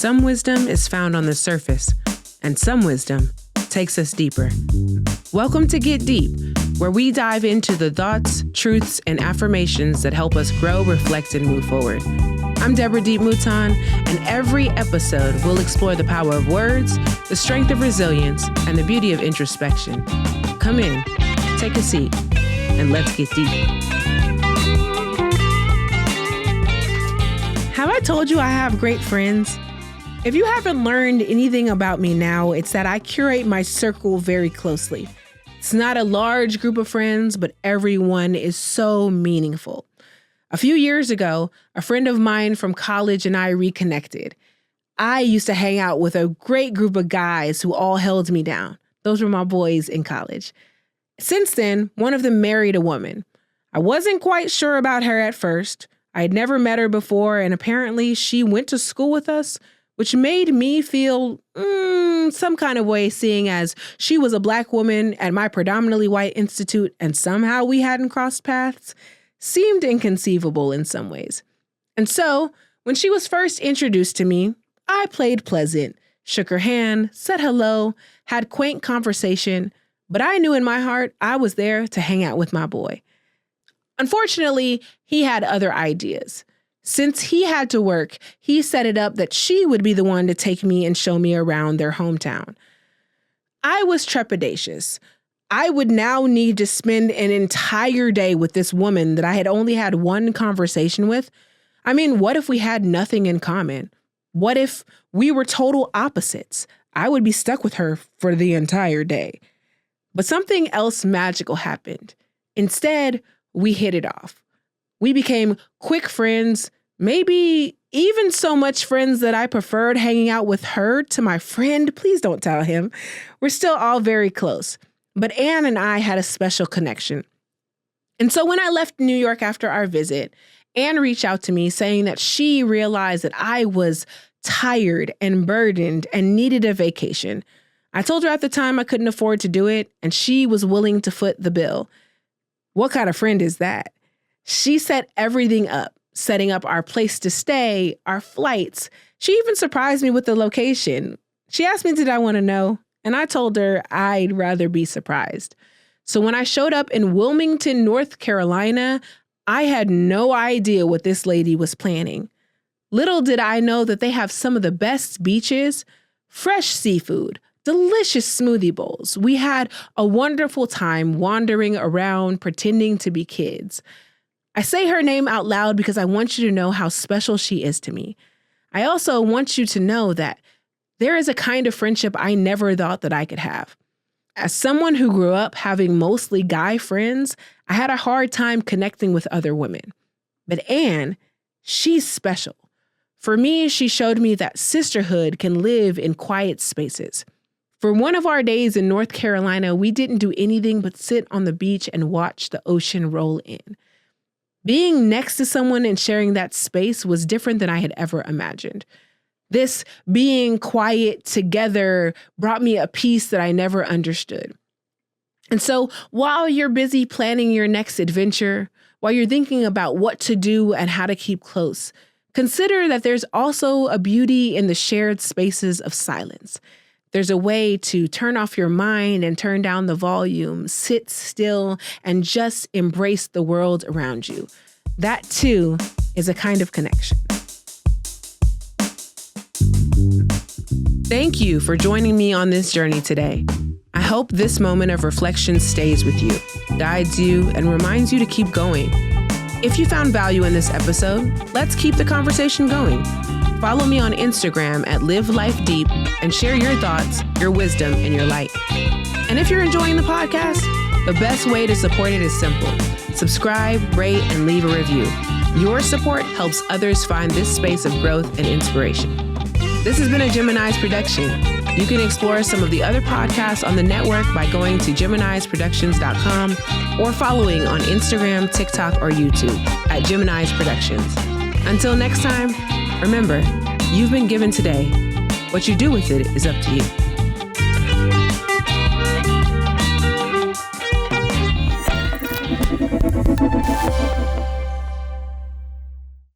Some wisdom is found on the surface, and some wisdom takes us deeper. Welcome to Get Deep, where we dive into the thoughts, truths, and affirmations that help us grow, reflect, and move forward. I'm Deborah Deep Mouton, and every episode we'll explore the power of words, the strength of resilience, and the beauty of introspection. Come in, take a seat, and let's get deep. Have I told you I have great friends? If you haven't learned anything about me now, it's that I curate my circle very closely. It's not a large group of friends, but everyone is so meaningful. A few years ago, a friend of mine from college and I reconnected. I used to hang out with a great group of guys who all held me down. Those were my boys in college. Since then, one of them married a woman. I wasn't quite sure about her at first. I had never met her before, and apparently she went to school with us, which made me feel some kind of way, seeing as she was a Black woman at my predominantly white institute and somehow we hadn't crossed paths. Seemed inconceivable in some ways. And so, when she was first introduced to me, I played pleasant, shook her hand, said hello, had quaint conversation, but I knew in my heart I was there to hang out with my boy. Unfortunately, he had other ideas. Since he had to work, he set it up that she would be the one to take me and show me around their hometown. I was trepidatious. I would now need to spend an entire day with this woman that I had only had one conversation with. I mean, what if we had nothing in common? What if we were total opposites? I would be stuck with her for the entire day. But something else magical happened. Instead, we hit it off. We became quick friends, maybe even so much friends that I preferred hanging out with her to my friend. Please don't tell him. We're still all very close. But Anne and I had a special connection. And so when I left New York after our visit, Anne reached out to me saying that she realized that I was tired and burdened and needed a vacation. I told her at the time I couldn't afford to do it, and she was willing to foot the bill. What kind of friend is that? She set everything up, setting up our place to stay, our flights. She even surprised me with the location. She asked me, did I want to know? And I told her I'd rather be surprised. So when I showed up in Wilmington, North Carolina, I had no idea what this lady was planning. Little did I know that they have some of the best beaches, fresh seafood, delicious smoothie bowls. We had a wonderful time wandering around, pretending to be kids. I say her name out loud because I want you to know how special she is to me. I also want you to know that there is a kind of friendship I never thought that I could have. As someone who grew up having mostly guy friends, I had a hard time connecting with other women. But Anne, she's special. For me, she showed me that sisterhood can live in quiet spaces. For one of our days in North Carolina, we didn't do anything but sit on the beach and watch the ocean roll in. Being next to someone and sharing that space was different than I had ever imagined. This being quiet together brought me a peace that I never understood. And so while you're busy planning your next adventure, while you're thinking about what to do and how to keep close, consider that there's also a beauty in the shared spaces of silence. There's a way to turn off your mind and turn down the volume, sit still, and just embrace the world around you. That, too, is a kind of connection. Thank you for joining me on this journey today. I hope this moment of reflection stays with you, guides you, and reminds you to keep going. If you found value in this episode, let's keep the conversation going. Follow me on Instagram at Live Life Deep and share your thoughts, your wisdom, and your light. And if you're enjoying the podcast, the best way to support it is simple. Subscribe, rate, and leave a review. Your support helps others find this space of growth and inspiration. This has been a Gemini's production. You can explore some of the other podcasts on the network by going to GeminisProductions.com or following on Instagram, TikTok, or YouTube at Gemini's Productions. Until next time, remember, you've been given today. What you do with it is up to you.